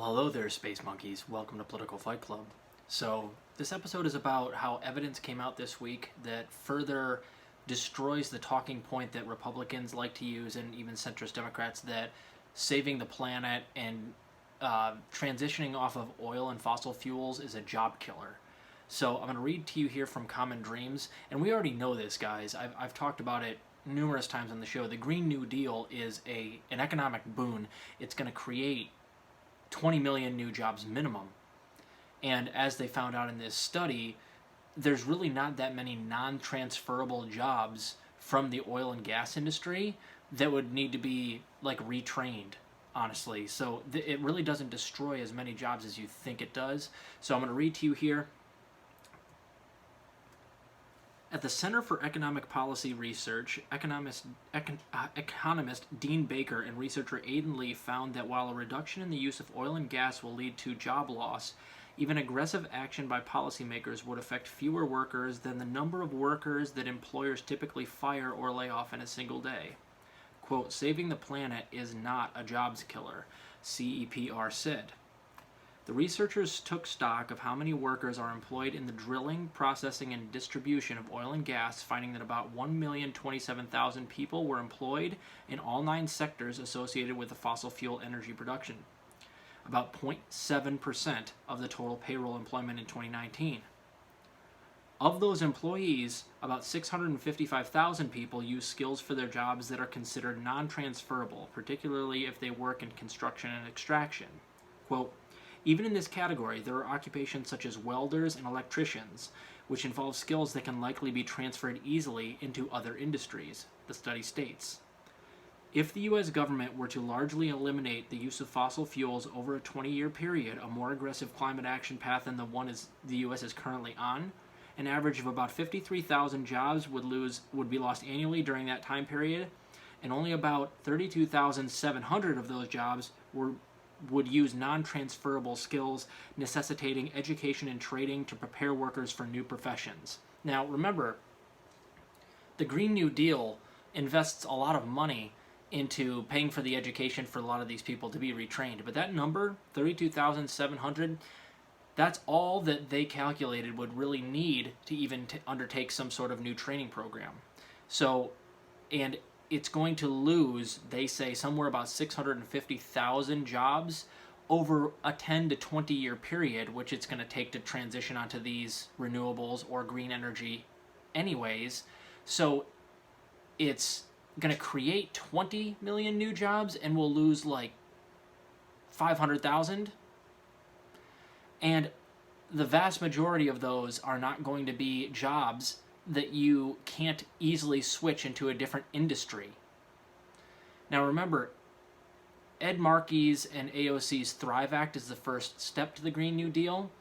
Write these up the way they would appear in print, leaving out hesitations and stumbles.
Well, hello there, space monkeys. Welcome to Political Fight Club. So, this episode is about how evidence came out this week that further destroys the talking point that Republicans like to use, and even centrist Democrats, that saving the planet and transitioning off of oil and fossil fuels is a job killer. So, I'm going to read to you here from Common Dreams, and we already know this, guys. I've talked about it numerous times on the show. The Green New Deal is an economic boon. It's going to create 20 million new jobs minimum. And as they found out in this study, there's really not that many non-transferable jobs from the oil and gas industry that would need to be retrained, honestly. So it really doesn't destroy as many jobs as you think it does. So I'm going to read to you here. At the Center for Economic Policy Research, economist Dean Baker and researcher Aidan Lee found that while a reduction in the use of oil and gas will lead to job loss, even aggressive action by policymakers would affect fewer workers than the number of workers that employers typically fire or lay off in a single day. Quote, saving the planet is not a jobs killer, CEPR said. The researchers took stock of how many workers are employed in the drilling, processing, and distribution of oil and gas, finding that about 1,027,000 people were employed in all 9 sectors associated with the fossil fuel energy production, about 0.7% of the total payroll employment in 2019. Of those employees, about 655,000 people use skills for their jobs that are considered non-transferable, particularly if they work in construction and extraction. Quote, even in this category, there are occupations such as welders and electricians, which involve skills that can likely be transferred easily into other industries, the study states. If the U.S. government were to largely eliminate the use of fossil fuels over a 20-year period, a more aggressive climate action path than the one the U.S. is currently on, an average of about 53,000 jobs would be lost annually during that time period, and only about 32,700 of those jobs would use non-transferable skills, necessitating education and training to prepare workers for new professions. Now, remember, the Green New Deal invests a lot of money into paying for the education for a lot of these people to be retrained. But that number, 32,700, that's all that they calculated would really need to even undertake some sort of new training program. So, and it's going to lose, they say, somewhere about 650,000 jobs over a 10 to 20 year period, which it's going to take to transition onto these renewables or green energy anyways. So it's going to create 20 million new jobs and we'll lose 500,000. And the vast majority of those are not going to be jobs that you can't easily switch into a different industry. Now remember, Ed Markey's and AOC's Thrive Act is the first step to the Green New Deal,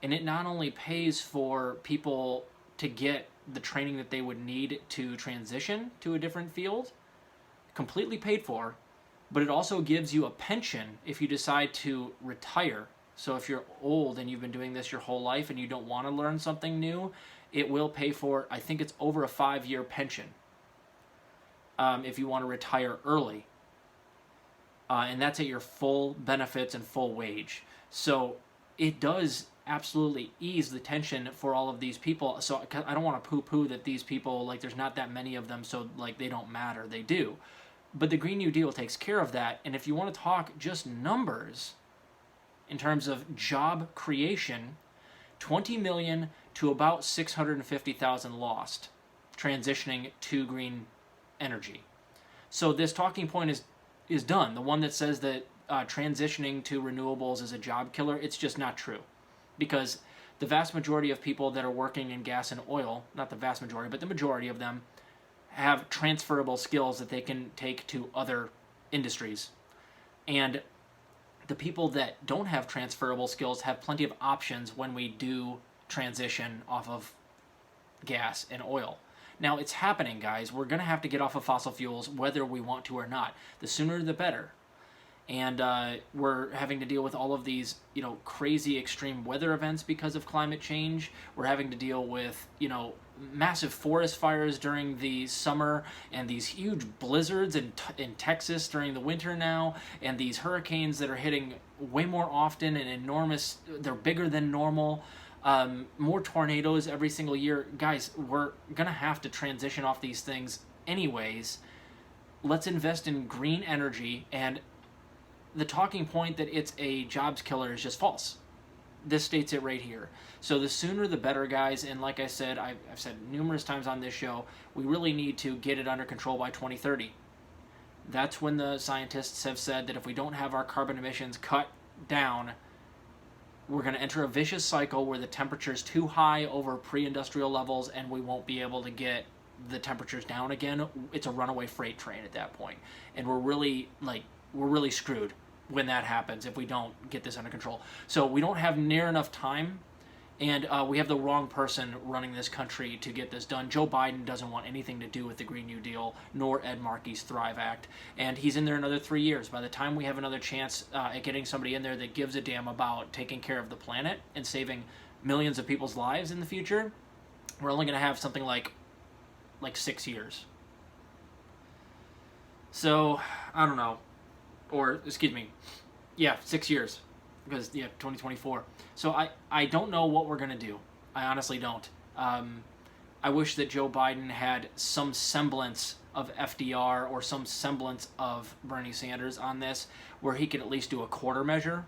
and it not only pays for people to get the training that they would need to transition to a different field, completely paid for, but it also gives you a pension if you decide to retire. So if you're old and you've been doing this your whole life and you don't want to learn something new, it will pay for, I think it's over a 5-year pension if you want to retire early. And that's at your full benefits and full wage. So it does absolutely ease the tension for all of these people. So I don't want to poo-poo that these people, there's not that many of them, so they don't matter. They do. But the Green New Deal takes care of that. And if you want to talk just numbers in terms of job creation, 20 million to about 650,000 lost transitioning to green energy. So this talking point is done. The one that says that transitioning to renewables is a job killer, it's just not true. Because the vast majority of people that are working in gas and oil, not the vast majority, but the majority of them, have transferable skills that they can take to other industries. And the people that don't have transferable skills have plenty of options when we do transition off of gas and oil. Now, it's happening, guys. We're going to have to get off of fossil fuels whether we want to or not. The sooner the better. And we're having to deal with all of these, crazy extreme weather events because of climate change. We're having to deal with, massive forest fires during the summer, and these huge blizzards in Texas during the winter now, and these hurricanes that are hitting way more often and enormous. They're bigger than normal. More tornadoes every single year. Guys, we're gonna have to transition off these things anyways. Let's invest in green energy, and the talking point that it's a jobs killer is just false. This states it right here. So the sooner the better, guys. And like I said, I've said numerous times on this show, we really need to get it under control by 2030. That's when the scientists have said that if we don't have our carbon emissions cut down, we're going to enter a vicious cycle where the temperature is too high over pre-industrial levels, and we won't be able to get the temperatures down again. It's a runaway freight train at that point, and we're really screwed when that happens if we don't get this under control. So we don't have near enough time, and we have the wrong person running this country to get this done. Joe Biden doesn't want anything to do with the Green New Deal, nor Ed Markey's Thrive Act, and he's in there another 3 years. By the time we have another chance at getting somebody in there that gives a damn about taking care of the planet and saving millions of people's lives in the future, we're only going to have something like 6 years. So, I don't know. Or, excuse me, 6 years, because, 2024. So I don't know what we're going to do. I honestly don't. I wish that Joe Biden had some semblance of FDR or some semblance of Bernie Sanders on this, where he could at least do a quarter measure,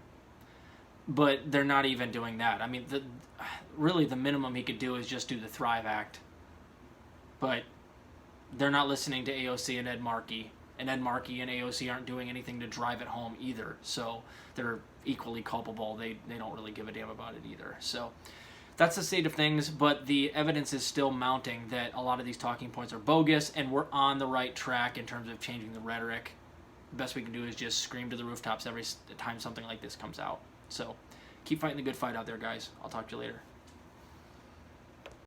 but they're not even doing that. I mean, really the minimum he could do is just do the Thrive Act, but they're not listening to AOC and Ed Markey. And Ed Markey and AOC aren't doing anything to drive it home either. So they're equally culpable. They don't really give a damn about it either. So that's the state of things, but the evidence is still mounting that a lot of these talking points are bogus, and we're on the right track in terms of changing the rhetoric. The best we can do is just scream to the rooftops every time something like this comes out. So keep fighting the good fight out there, guys. I'll talk to you later.